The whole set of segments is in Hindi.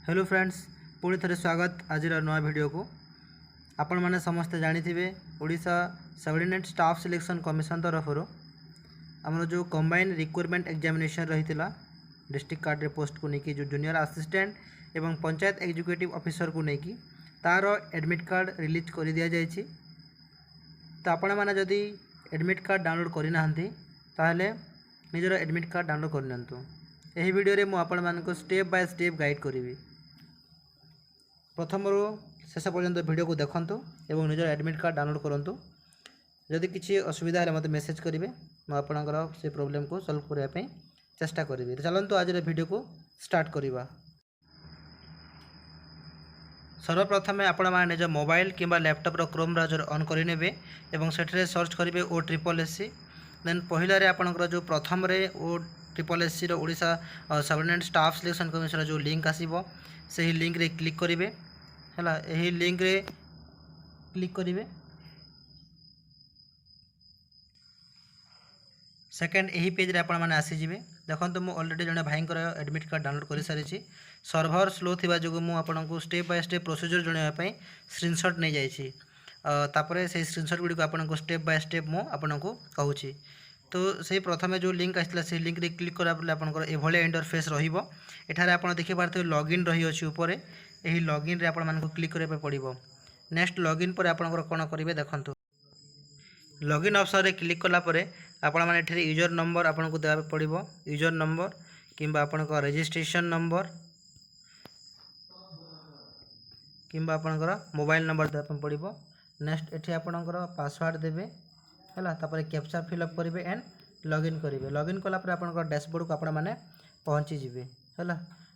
हेलो फ्रेंड्स, पुणी थे स्वागत आज नया वीडियो को। आपण मैंने समस्ते जानी Odisha subordinate staff selection commission तरफ आमर जो कंबाइन रिक्वायरमेंट एग्जामिनेशन रही डिस्ट्रिक्ट कार्ड पोस्ट को लेकिन जो जूनियर असिस्टेंट एवं पंचायत एग्जीक्यूटिव ऑफिसर को लेकिन तार एडमिट कार्ड रिलीज कर दि जाइए। तो आपण मैंने जदि एडमिट कार्ड डाउनलोड करना ताहले निजर एडमिट कार्ड डाउनलोड करनियंतु। यही वीडियो रे मु आपण मानको स्टेप बाय स्टेप गाइड करी। प्रथम शेष पर्यंत वीडियो को देखंतु एवं निजर एडमिट कार्ड डाउनलोड करंतु। जदि किसी असुविधा है मत मेसेज करेंगे, मुझे आपणकर से प्रोब्लेम को सॉल्व करने चेष्टा करी। तो चलतु आज वीडियो को स्टार्ट करवा। सर्वप्रथम आपण मैंने निज मोबाइल किंबा लैपटॉप क्रोम ब्राउजर ऑन करेंगे एवं सेठरे सर्च करेंगे OSSC। देन पहले आपणकर जो प्रथम OSSC Odisha subordinate staff selection commission जो लिंक आसीबो से लिंक रे क्लिक करेंगे है। यही लिंक रे क्लिक करेंगे। सेकेंड यही पेज रे आपण माने आसीजिबे। देखो मु ऑलरेडी जने भाईंकर एडमिट कार्ड डाउनलोड कर सारी। सर्भर स्लो थिबा जो मु आपनको स्टेप बाय स्टेप प्रोसीजर जणिया पई स्क्रीनशॉट नै जाइछि। तापरे से स्क्रीनशॉट गुडी को आपनको स्टेप बाय स्टेप मु आपनको कहूछि। तो से प्रथमे जो लिंक आइसला से लिंक रे क्लिक करा पले आपनकर एभले इंटरफेस रहिबो। एठारे आपण देखि पारते लॉगिन रही अछि ऊपर। एही लॉगिन रे आपण मानको क्लिक करे पे पड़िबो। नेक्स्ट लॉगिन पर आपनकर कोन करिवे देखंतु। लॉगिन ऑप्शन रे क्लिक कला परे आपण माने एठारे यूजर नंबर आपनको देबा पड़िबो। यूजर नंबर किंबा आपनकर रजिस्ट्रेशन नंबर किंबा आपनकर मोबाइल नंबर देबा पड़िबो। नेक्स्ट एठी आपनकर पासवर्ड देबे हैला। तापर कैप्चा फिलअप करेंगे एंड लॉगिन करेंगे। लॉगिन कला पर आपनकर डैशबोर्ड को आपण माने पहुंची जिवे हैला।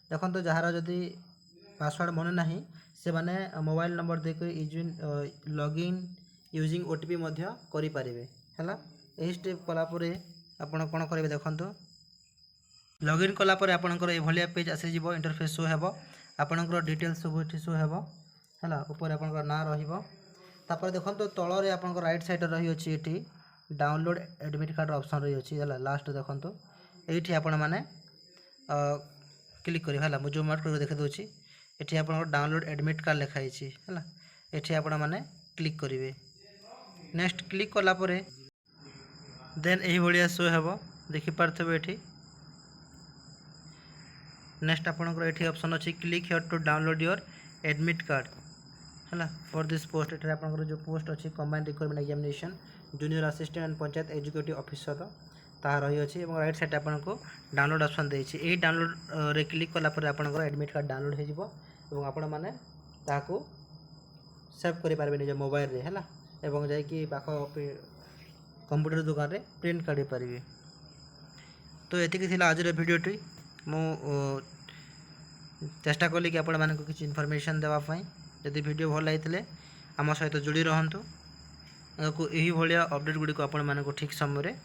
देखो तो जहार जदि पासवर्ड मन नाही से माने मोबाइल नंबर देके लॉगिन यूजिंग OTP मध्य करि पारिबे हैला। एही स्टेप कला परे आपण कोन करेंगे देखंतु। लॉगिन कला परे आपनकर ए भलिया पेज आसे जिवो। इंटरफेस शो हेबो। आपनकर डिटेल्स सब एठी शो हेबो हैला। ऊपर आपनकर नाम रहिबो। तापर देखंतु तळ रे आपनकर राइट साइड रही अछि एठी डाउनलोड एडमिट कार्ड ऑप्शन रही अछि हैला। लास्ट देखंतु एठी आपण माने क्लिक करी हैला। मु जो मार्क कर देखे दोछि एठी आपनकर डाउनलोड एडमिट कार्ड लिखा अछि हैला। एठी आपण माने क्लिक करिवे। नेक्स्ट क्लिक कला परे देन एही भलिया शो हेबो। देखि पारथबे एठी। नेक्स्ट आपनकर एठी ऑप्शन अछि click here to download your admit card हैला फॉर दिस पोस्ट। एठी आपनकर जो पोस्ट अछि combined requirement examination junior assistant and panchayat executive officer ता रही अछि। एवं राइट साइड आपनको डाउनलोड ऑप्शन देछि। एही डाउनलोड रे क्लिक कला परे आपनकर एडमिट कार्ड डाउनलोड हे जिवो एवं आपण माने ताको सेव करि पारबे निज मोबाइल रे हैला। एवं जाय कि पाखो कंप्यूटर दुकान रे प्रिंट काढी पारिबे। तो एतिक थिला आज रे वीडियोटी। मु चेष्टा कली कि आपण मानको किछ इन्फॉर्मेशन देवा पई। यदि वीडियो भल लागितले आम सहित जोड़ी रहंतु। यही भाया अपडेट गुड़ी को आपण मानको ठीक समय रे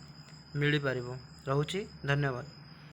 मिल पारिबो। रहूची धन्यवाद।